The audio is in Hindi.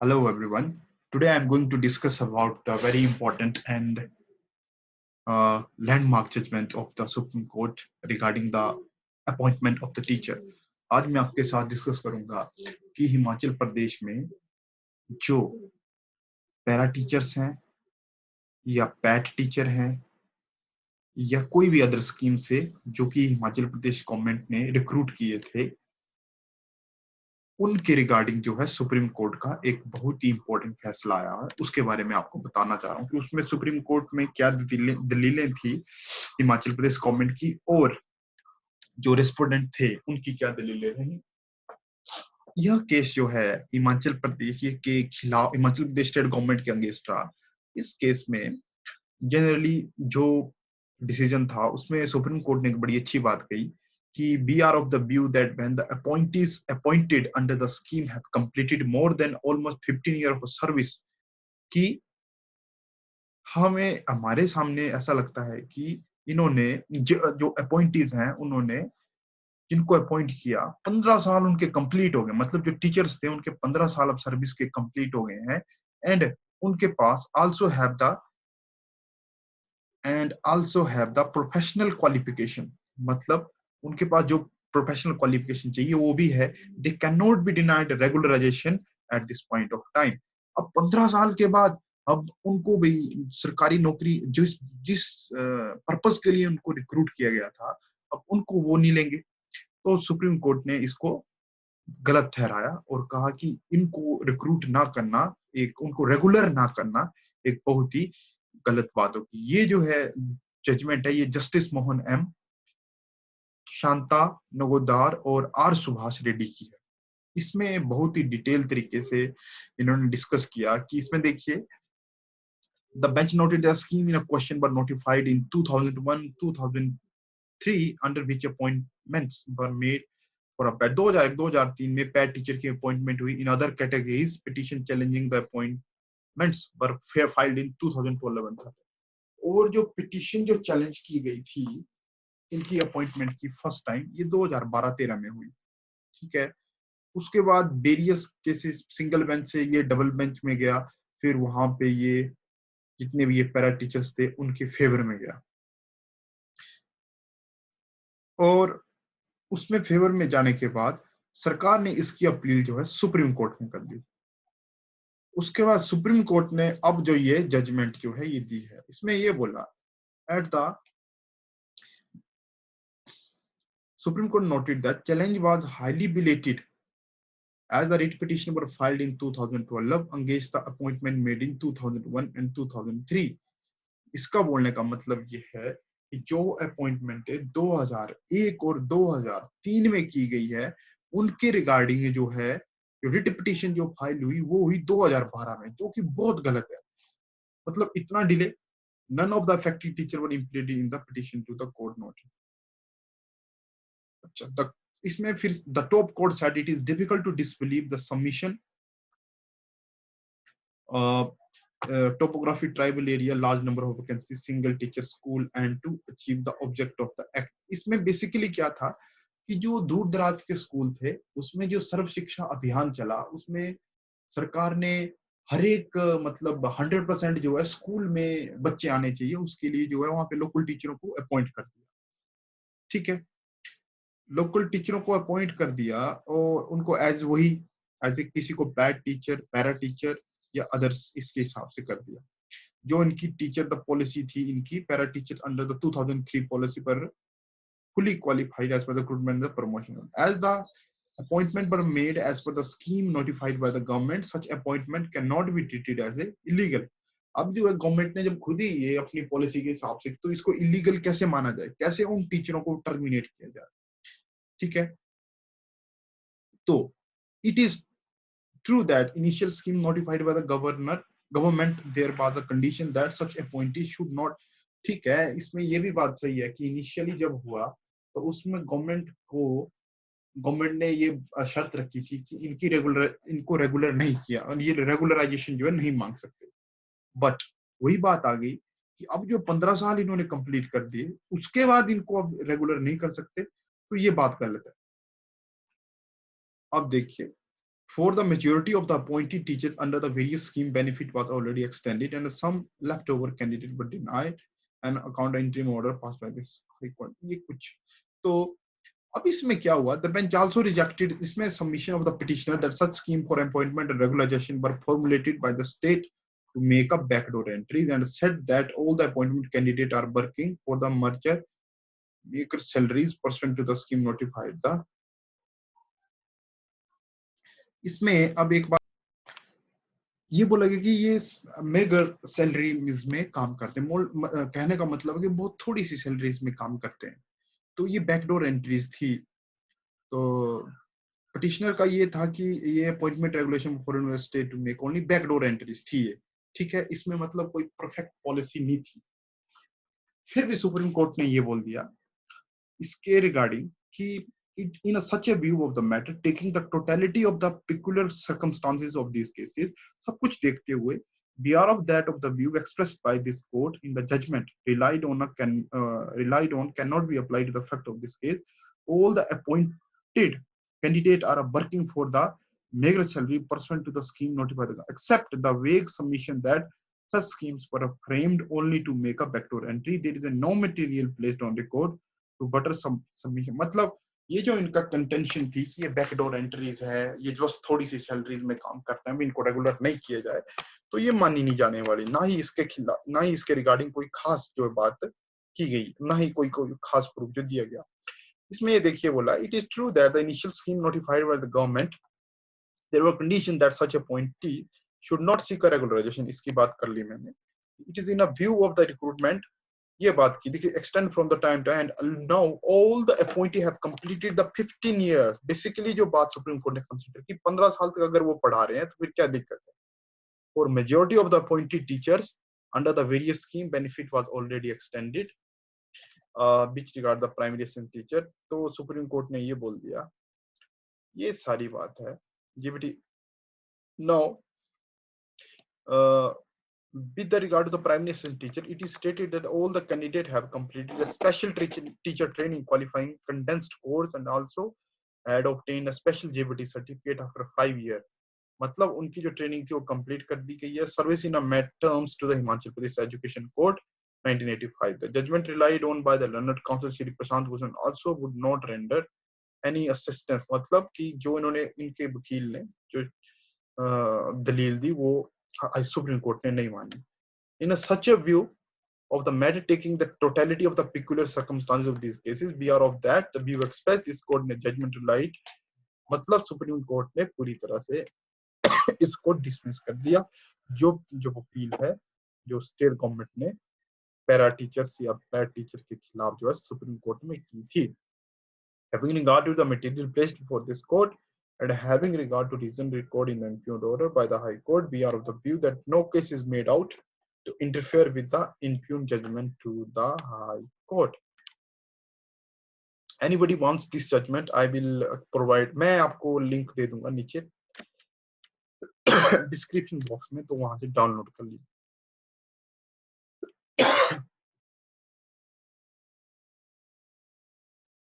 Hello everyone. Today I'm going to discuss about a very important and landmark judgment of the Supreme Court regarding the appointment of the teacher. आज मैं आपके साथ डिस्कस करूंगा कि हिमाचल प्रदेश में जो पैरा टीचर्स हैं या पैट टीचर हैं या कोई भी अदर स्कीम से जो कि हिमाचल प्रदेश गवर्नमेंट ने रिक्रूट किए थे, उनके रिगार्डिंग जो है सुप्रीम कोर्ट का एक बहुत ही इंपॉर्टेंट फैसला आया है। उसके बारे में आपको बताना चाह रहा हूँ कि उसमें सुप्रीम कोर्ट में क्या दलीलें थी हिमाचल प्रदेश गवर्नमेंट की, और जो रेस्पोंडेंट थे उनकी क्या दलीलें रही। यह केस जो है हिमाचल प्रदेश के खिलाफ, हिमाचल प्रदेश स्टेट गवर्नमेंट के अगेंस्ट रहा। इस केस में जनरली जो डिसीजन था उसमें सुप्रीम कोर्ट ने एक बड़ी अच्छी बात कही कि we are of the view that when the appointees appointed under the scheme have completed more than almost 15 year of service, कि हमें हमारे सामने ऐसा लगता है कि इन्होंने जो अपॉइंटीज हैं उन्होंने जिनको अपॉइंट किया 15 साल उनके कंप्लीट हो गए, मतलब जो टीचर्स थे उनके 15 साल अब सर्विस के कंप्लीट हो गए हैं। एंड उनके पास also have the professional qualification, मतलब उनके पास जो प्रोफेशनल क्वालिफिकेशन चाहिए वो भी है। They can not be denied regularisation at this point of time. अब 15 साल के बाद अब उनको भी सरकारी नौकरी जिस जिस पर्पस के लिए उनको रिक्रूट किया गया था, अब उनको वो नहीं लेंगे। तो सुप्रीम कोर्ट ने इसको गलत ठहराया और कहा कि इनको रिक्रूट ना करना, एक उनको रेगुलर ना करना एक बहुत ही गलत बात होगी। ये जो है जजमेंट है, ये जस्टिस मोहन एम, शांता नगोदार और आर सुभाष रेड्डी की है। इसमें बहुत ही डिटेल तरीके से इन्होंने डिस्कस किया कि इसमें देखिए, the bench noted the scheme in a question were notified in 2001-2003 under which appointments were made for a PAT. 2001-2003 में पैट टीचर की अपॉइंटमेंट हुई। In other categories petition challenging the appointments were filed in 2012। और जो पिटीशन जो चैलेंज की गई थी इनकी अपॉइंटमेंट की फर्स्ट टाइम, ये 2012-13 में हुई। ठीक है। उसके बाद वेरियस केसेस, सिंगल बेंच से ये डबल बेंच में गया, फिर वहां पे ये जितने भी ये पैरा टीचर्स थे उनके फेवर में गया, और उसमें फेवर में जाने के बाद सरकार ने इसकी अपील जो है सुप्रीम कोर्ट में कर दी। उसके बाद सुप्रीम कोर्ट ने अब जो ये जजमेंट जो है ये दी है, इसमें ये बोला, at the Supreme Court noted that challenge was highly belated as the writ petition were filed in 2012 against the appointment made in 2001 and 2003। इसका बोलने का मतलब ये है कि जो अपॉइंटमेंट 2001 और 2003 में की गई है उनके रिगार्डिंग जो है रिट पिटीशन जो फाइल हुई वो हुई 2012 में, जो कि बहुत गलत है। मतलब इतना delay, none of the affected teacher were implicated in the petition to the court noted। अच्छा, इसमें फिर the top court said it is difficult to disbelieve the submission topography tribal area large number of vacancy single teacher school and to achieve the object of the act. इसमें बेसिकली क्या था कि जो दूर दराज के स्कूल थे उसमें जो सर्व शिक्षा अभियान चला उसमें सरकार ने हर एक मतलब 100% जो है स्कूल में बच्चे आने चाहिए, उसके लिए जो है वहां पे लोकल टीचरों को अपॉइंट कर दिया। ठीक है, लोकल टीचरों को अपॉइंट कर दिया और उनको एज ए किसी को पैट टीचर, पैरा टीचर या अदर्स इसके हिसाब से कर दिया। जो इनकी टीचर द पॉलिसी थी, इनकी para teacher under the 2003 policy पर fully qualified as per the recruitment and the promotion. As the appointment were made as per the scheme notified by the government, such appointment cannot be treated as a illegal। अब जो है गवर्नमेंट ने जब खुद ही ये अपनी पॉलिसी के हिसाब से, तो इसको इलीगल कैसे माना जाए, कैसे उन टीचरों को टर्मिनेट किया जाए। ठीक है, तो it is true that initial scheme notified by the government there was a condition that such appointees should not। ठीक है, इसमें ये भी बात सही है कि इनिशियली जब हुआ तो उसमें गवर्नमेंट ने ये शर्त रखी थी कि इनको रेगुलर नहीं किया और ये रेगुलराइजेशन जो है नहीं मांग सकते। बट वही बात आ गई कि अब जो 15 साल इन्होंने कंप्लीट कर दिए उसके बाद इनको अब रेगुलर नहीं कर सकते, तो ये बात गलत है। अब देखिए, For the majority of the appointed teachers under the various scheme, benefit was already extended and some leftover candidates were denied and account interim order passed by this high court. ये कुछ तो अब इसमें क्या हुआ? The bench also rejected इसमें submission of the petitioner that such scheme for appointment and regularization were formulated by the state to make up backdoor entries and said that all the appointment candidates are working for the merger maker salaries pursuant to the scheme notified the इसमें अब एक बात ये बोला गया कि ये मेगर सैलरीज में काम करते हैं। कहने का मतलब है कि बहुत थोड़ी सी सैलरीज में काम करते हैं। तो ये बैकडोर एंट्रीज थी। तो पिटिशनर का ये था कि ये appointment regulation for university to make only backdoor entries थी ये, ठीक है। इसमें मतलब कोई परफेक्ट पॉलिसी नहीं थी। फिर भी सुप्रीम कोर्ट ने ये बोल दिया इसके रिगार्डिंग कि in such a view of the matter, taking the totality of the peculiar circumstances of these cases, सब कुछ देखते हुए, beyond of that of the view expressed by this court in the judgment relied on cannot be applied to the fact of this case. All the appointed candidates are working for the meager salary pursuant to the scheme notified, except the vague submission that such schemes were framed only to make a backdoor entry. There is a no material placed on record to butter some submission. मतलब ये जो इनका कंटेंशन थी कि ये बैकडोर एंट्रीज है, ये जो थोड़ी सी सैलरीज में काम करते हैं, इनको रेगुलर नहीं किया जाए, तो ये मानी नहीं जाने वाली। ना ही इसके खिलाफ, ना ही इसके रिगार्डिंग कोई खास जो बात की गई, ना ही कोई खास प्रूफ जो दिया गया। इसमें ये देखिए बोला, it is true that the initial scheme notified by the government there were condition that such appointee should not seek a regularisation. इसकी बात कर ली मैंने। It is in a view of the recruitment, ये बात की। देखिए extend from the time to and now all the appointee have completed the 15 years. Basically जो बात सुप्रीम कोर्ट ने कंसीडर की, 15 साल तक अगर वो पढ़ा रहे हैं तो फिर क्या दिक्कत है। For majority of the appointed teachers under the various scheme benefit was already extended which regard the primary assistant teacher. तो सुप्रीम कोर्ट ने ये बोल दिया, ये सारी बात है ये बेटी। Now with the regard to the primary assistant teacher, it is stated that all the candidates have completed a special teacher training qualifying condensed course and also had obtained a special JBT certificate after 5 years. मतलब उनकी जो ट्रेनिंग थी वो कंप्लीट कर दी गई है। Service in met terms to the Himachal Pradesh Education Code 1985. The judgment relied on by the learned counsel Shri Prashant Bhushan also would not render any assistance. मतलब कि जो इन्होंने इनके वकील ने जो दलील दी वो सुप्रीम कोर्ट ने नहीं मानी। In such a view of the matter, taking the totality of the peculiar circumstances of these cases, we are of that the view expressed this court ने judgment relied, मतलब सुप्रीम कोर्ट ने पूरी तरह से इसको डिसमिस कर दिया। जो अपील है जो स्टेट गवर्नमेंट ने पैरा टीचर्स या पैरा टीचर के खिलाफ जो है सुप्रीम कोर्ट में की थी। Having regard to the material placed before this court and having regard to reason record in the impugned order by the High Court, we are of the view that no case is made out to interfere with the impugned judgment to the High Court. Anybody wants this judgment, I will provide. मैं आपको लिंक दे दूंगा नीचे डिस्क्रिप्शन बॉक्स में, तो वहां से डाउनलोड कर लीजिए।